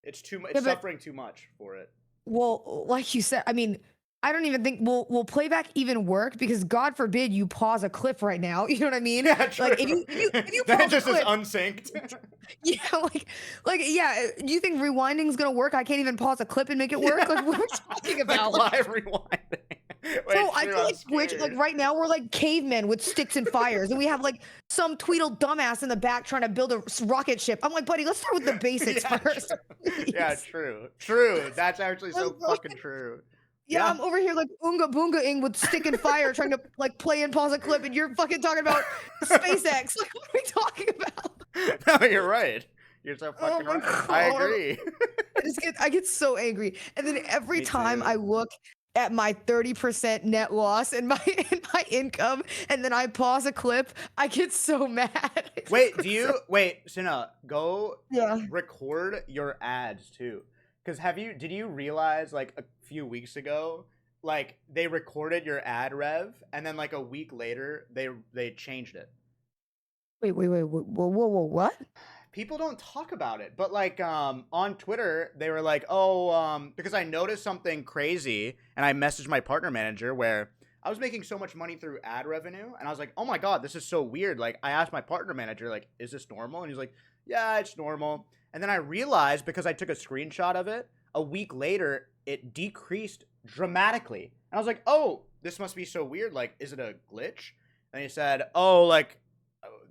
It's too much. It's suffering too much for it. Well, like you said, I mean, I don't even think will playback even work because God forbid you pause a clip right now. You know what I mean? Yeah, true. Like if you Then it pause a just is clip, unsynced. yeah, yeah. Do you think rewinding is gonna work? I can't even pause a clip and make it work. Like what are we talking about? Like live rewinding. Wait, Bro, I true, feel I'm like Twitch, like scared. right now, we're like cavemen with sticks and fires, and we have like some Tweedle dumbass in the back trying to build a rocket ship. I'm like, buddy, let's start with the basics Yeah, first. true. Yeah, please. true. True. That's actually so I'm fucking true. Yeah, Yeah. I'm over here like oonga boonga-ing with stick and fire, trying to like play and pause a clip, and you're fucking talking about SpaceX. Like, what are we talking about? No, you're right. You're so Oh fucking my right. I God. agree. I get so angry, and then every Me time too. I look at my 30% net loss and my income, and then I pause a clip, I get so mad. Wait, wait, Cinna, go Yeah. record your ads too. Cause did you realize like a few weeks ago, like they recorded your ad rev and then like a week later they changed it. Wait, whoa, what? People don't talk about it, but like on Twitter they were like, because I noticed something crazy and I messaged my partner manager where I was making so much money through ad revenue and I was like, oh my God, this is so weird. Like I asked my partner manager, like, is this normal? And he's like, yeah, it's normal. And then I realized because I took a screenshot of it, a week later it decreased dramatically. And I was like, oh, this must be so weird. Like, is it a glitch? And he said, oh, like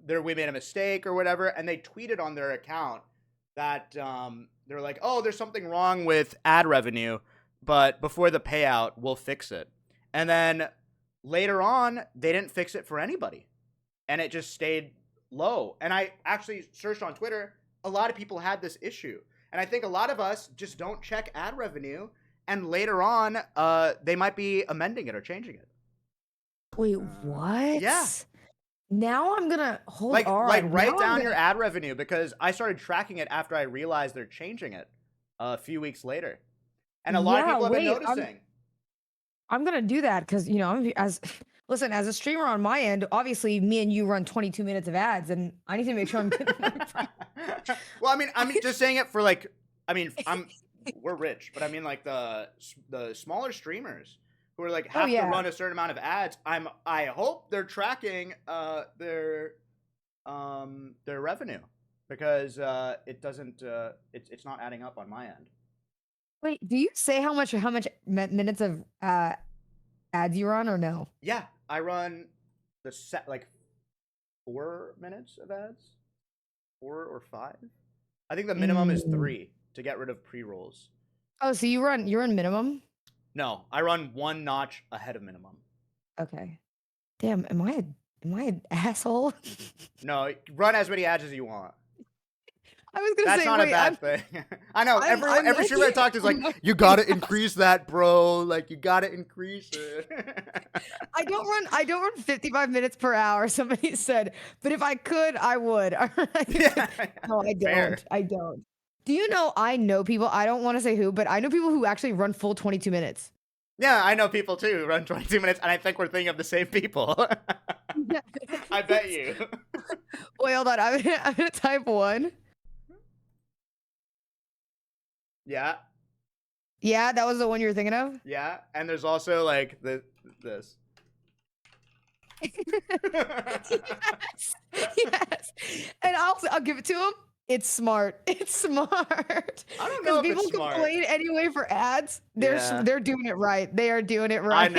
we made a mistake or whatever, and they tweeted on their account that they're like, oh, there's something wrong with ad revenue, but before the payout, we'll fix it. And then later on, they didn't fix it for anybody, and it just stayed low. And I actually searched on Twitter, a lot of people had this issue, and I think a lot of us just don't check ad revenue, and later on, they might be amending it or changing it. Wait, what? Yeah. Now I'm gonna hold on. Like write Now down your ad revenue because I started tracking it after I realized they're changing it a few weeks later, and a lot of Yeah, people have been wait, noticing. I'm gonna do that because listen, as a streamer on my end, obviously me and you run 22 minutes of ads, and I need to make sure I'm getting Well, I mean, just saying it for like, we're rich, but I mean like the smaller streamers who are like have to run a certain amount of ads. I hope they're tracking their revenue because it doesn't it's not adding up on my end. Wait, do you say how much minutes of ads you run or no? Yeah, I run the set like 4 minutes of ads, 4 or 5. I think the minimum is 3 to get rid of pre-rolls. Oh, so you're in minimum? No, I run 1 notch ahead of minimum. Okay. Damn, am I an asshole? No, run as many ads as you want. I was gonna That's say, not wait, a bad thing. I know I'm every streamer I talk to is like, you gotta increase that, bro. Like you gotta increase it. I don't run 55 minutes per hour. Somebody said, but if I could, I would. All right. Yeah, No, I don't. fair. I don't. Do you know? I know people. I don't want to say who, but I know people who actually run full 22 minutes. Yeah, I know people too who run 22 minutes, and I think we're thinking of the same people. I bet you. Wait, hold on. I'm gonna type 1. Yeah. Yeah, that was the one you were thinking of. Yeah, and there's also like this. Yes. And I'll give it to him. It's smart. It's smart. I don't know if people it's smart. complain anyway for ads. They're doing it right. They are doing it right.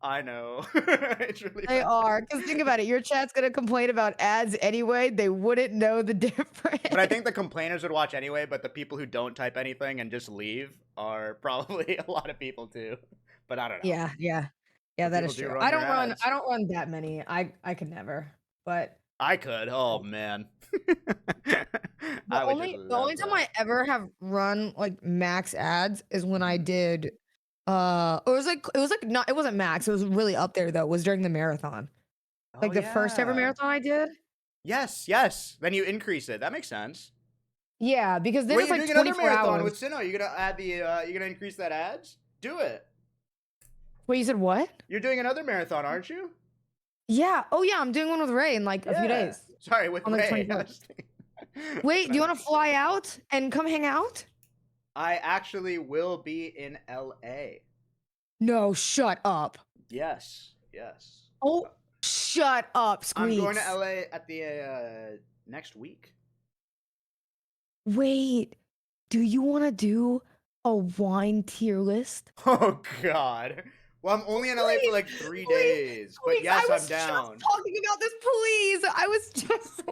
I know. It's really They bad. are. Because think about it. Your chat's gonna complain about ads anyway. They wouldn't know the difference. But I think the complainers would watch anyway, but the people who don't type anything and just leave are probably a lot of people too. But I don't know. Yeah. That is People do true. run I your don't run. ads. I don't run that many. I could never. But I could. Oh man. the only time I ever have run like max ads is when I did. It was like not. It wasn't max. It was really up there though. It was during the marathon. Like the first ever marathon I did. Yes. Then you increase it. That makes sense. Yeah, because then Wait, it's you're like doing another 24 marathon hours. with Sinnoh. You're gonna add the. You're gonna increase that ads. Do it. Wait, you said what? You're doing another marathon, aren't you? Yeah. Oh yeah, I'm doing one with Ray in like a few days. Sorry, with On the Ray. 21st. Wait, do you want to fly out and come hang out? I actually will be in LA. No, shut up. Yes, yes. Oh, shut up, I'm going to Squeex. LA at the next week. Wait, do you want to do a wine tier list? Oh God. Well, I'm only in LA for Please, like 3 please, days, but please. yes, I I'm was down. just talking about this. Please, I was just.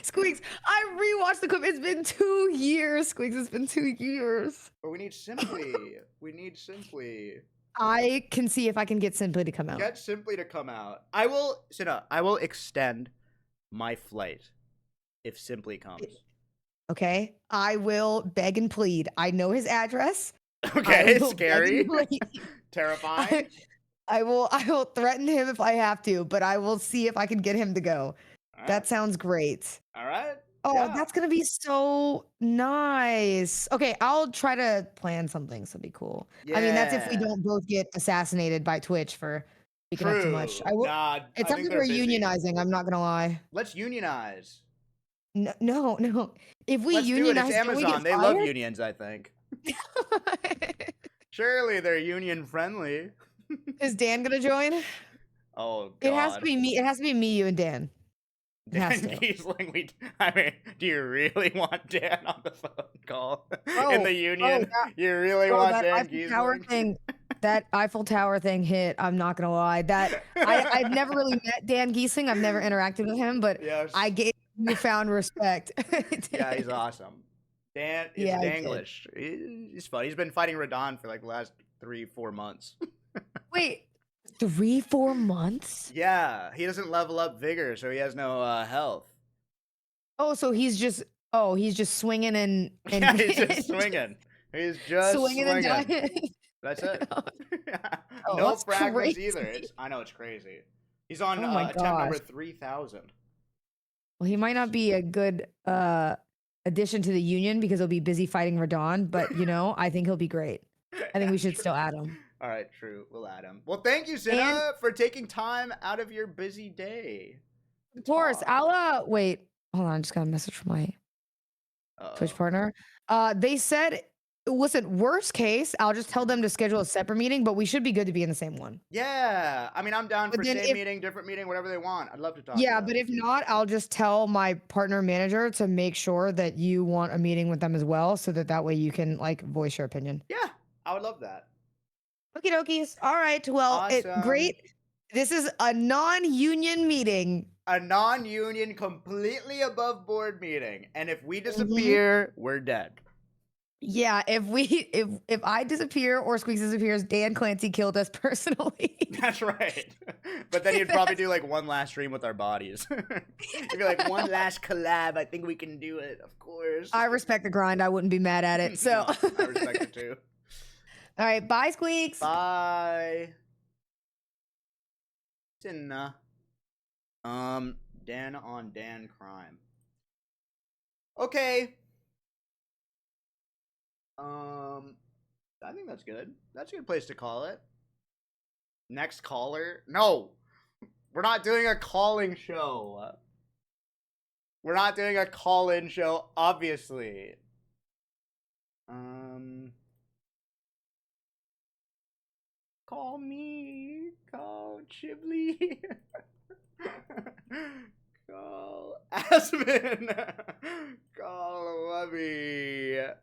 Squeex, I rewatched the clip. It's been 2 years, Squeex. It's been 2 years. But we need Simply. We need Simply. I can see if I can get Simply to come out. Get Simply to come out. I will, Cinna, I will extend my flight if Simply comes. Okay, I will beg and plead. I know his address. Okay, will scary. beg and plead. Terrifying. I will threaten him if I have to, but I will see if I can get him to go. All That right. sounds great. All right. Oh, Yeah. that's gonna be so nice. Okay, I'll try to plan something. So be cool. I mean, that's if we Yeah. don't both get assassinated by Twitch for speaking up too much. True. I will. Nah, It I sounds think like they're we're busy. unionizing. I'm not gonna lie. Let's unionize. No, no, no. If we Let's do it. It's unionize, don't we Amazon. get They love fired? unions, I think. Surely they're union friendly. Is Dan gonna join? Oh God. It has to be me. It has to be me, you, and Dan. It has Dan to. Gheesling, I mean, do you really want Dan on the phone call in Oh, the union? that- You really Bro, want that Dan Eiffel Tower Gheesling? thing, that Eiffel Tower thing hit. I'm not gonna lie. I've never really met Dan Gheesling. I've never interacted with him, but Yes. I gave newfound respect. Yeah, he's awesome. Dan is Yeah, I did. Danglish. He's fun. He's been fighting Radon for like the last 3-4 months. Wait, 3-4 months? Yeah, he doesn't level up vigor, so he has no health. Oh, so he's just swinging and Yeah, he's just swinging. He's just swinging and swinging. dying. That's it. Oh, No that's fragments either. crazy. I know, it's crazy. He's on Oh my attempt number gosh. 3,000. Well, he might not be a good addition to the union because he'll be busy fighting Radon, but I think he'll be great. I think we should still add him. All right, true. We'll add him. Well, thank you, Cinna, for taking time out of your busy day. Of course, Talk. I'll wait. Hold on, I just got a message from my Twitch partner. They said, listen, worst case, I'll just tell them to schedule a separate meeting, but we should be good to be in the same one. Yeah, I mean, I'm down But for then same if- meeting, different meeting, whatever they want. I'd love to talk. Yeah, to but them. if not, I'll just tell my partner manager to make sure that you want a meeting with them as well, so that way you can voice your opinion. Yeah, I would love that. Okie dokies. All right. Well, Awesome. great. This is a non-union meeting. A non-union, completely above board meeting, and if we Mm-hmm. disappear, we're dead. Yeah, if I disappear or Squeex disappears, Dan Clancy killed us personally. That's right. But then you'd probably do one last stream with our bodies. You'd be like, one last collab. I think we can do it. Of course. I respect the grind. I wouldn't be mad at it. So No, I respect it too. All right, bye, Squeex. Bye. Cinna. Dan on Dan crime. Okay. I think that's good. That's a good place to call it. Next caller? No. We're not doing a calling show. We're not doing a call-in show, obviously. Call me. Call Chiblee. Call Aspen. Call Wubby.